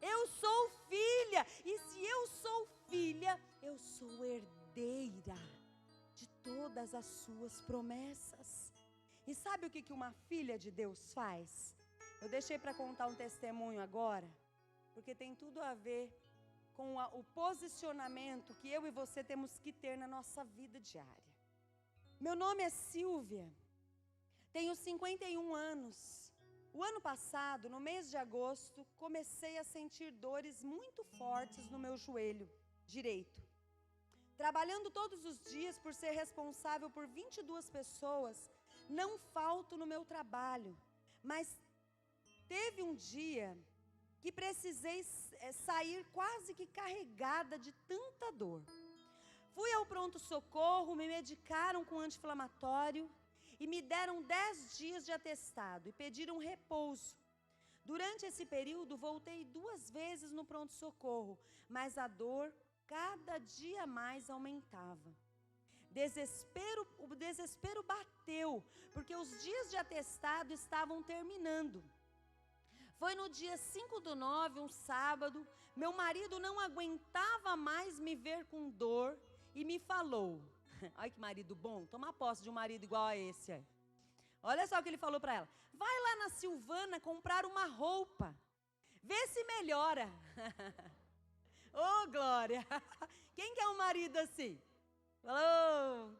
A: Eu sou filha, e se eu sou filha, eu sou herdeira de todas as suas promessas. E sabe o que uma filha de Deus faz? Eu deixei para contar um testemunho agora, porque tem tudo a ver com o posicionamento que eu e você temos que ter na nossa vida diária. Meu nome é Silvia, tenho 51 anos. O ano passado, no mês de agosto, comecei a sentir dores muito fortes no meu joelho direito. Trabalhando todos os dias por ser responsável por 22 pessoas, não falto no meu trabalho, mas teve um dia que precisei sair quase que carregada de tanta dor. Fui ao pronto-socorro, me medicaram com anti-inflamatório e me deram 10 dias de atestado e pediram repouso. Durante esse período, voltei 2 vezes no pronto-socorro, mas a dor cada dia mais aumentava. O desespero bateu, porque os dias de atestado estavam terminando. Foi no dia 5/9, um sábado, meu marido não aguentava mais me ver com dor e me falou, olha que marido bom, toma posse de um marido igual a esse aí. Olha só o que ele falou para ela, vai lá na Silvana comprar uma roupa, vê se melhora. Ô, glória, quem quer um marido assim? Falou.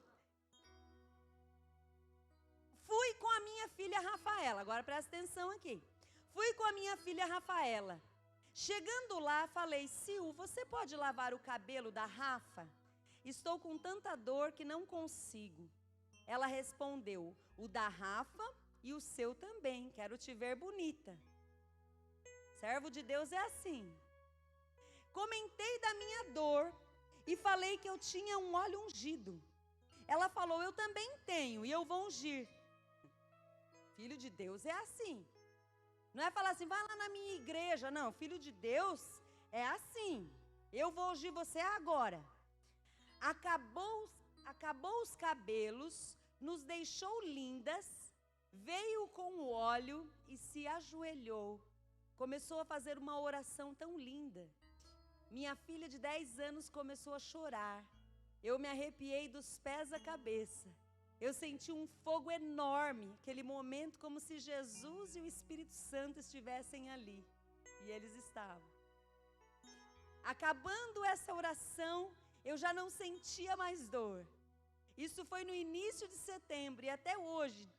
A: Fui com a minha filha Rafaela, agora presta atenção aqui. Fui com a minha filha Rafaela. Chegando lá, falei, Sil, você pode lavar o cabelo da Rafa? Estou com tanta dor que não consigo. Ela respondeu, o da Rafa e o seu também, quero te ver bonita. Servo de Deus é assim. Comentei da minha dor e falei que eu tinha um óleo ungido. Ela falou, eu também tenho e eu vou ungir. Filho de Deus é assim. Não é falar assim, vai lá na minha igreja. Não, filho de Deus é assim. Eu vou ungir você agora. Acabou os cabelos, nos deixou lindas, veio com o óleo e se ajoelhou. Começou a fazer uma oração tão linda. Minha filha de 10 anos começou a chorar. Eu me arrepiei dos pés à cabeça. Eu senti um fogo enorme, aquele momento como se Jesus e o Espírito Santo estivessem ali. E eles estavam. Acabando essa oração, eu já não sentia mais dor. Isso foi no início de setembro e até hoje,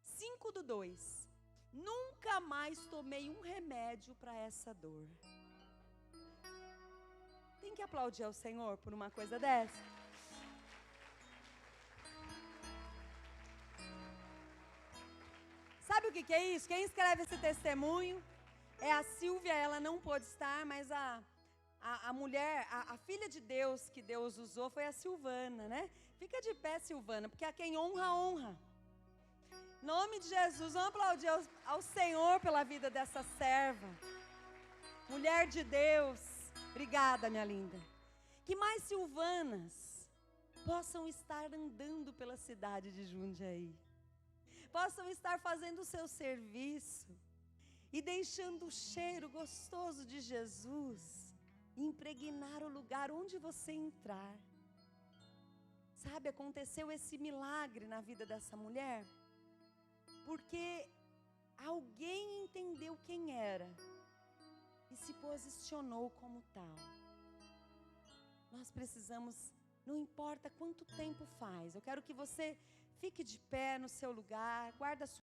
A: 5/2. Nunca mais tomei um remédio para essa dor. Tem que aplaudir ao Senhor por uma coisa dessa? Sabe o que é isso? Quem escreve esse testemunho é a Silvia, ela não pôde estar, mas a mulher, a filha de Deus que Deus usou foi a Silvana, né? Fica de pé, Silvana, porque a quem honra, honra. Em nome de Jesus, vamos aplaudir ao Senhor pela vida dessa serva. Mulher de Deus, obrigada, minha linda. Que mais Silvanas possam estar andando pela cidade de Jundiaí. Possam estar fazendo o seu serviço e deixando o cheiro gostoso de Jesus impregnar o lugar onde você entrar. Sabe, aconteceu esse milagre na vida dessa mulher porque alguém entendeu quem era e se posicionou como tal. Nós precisamos, não importa quanto tempo faz, eu quero que você fique de pé no seu lugar, guarda a sua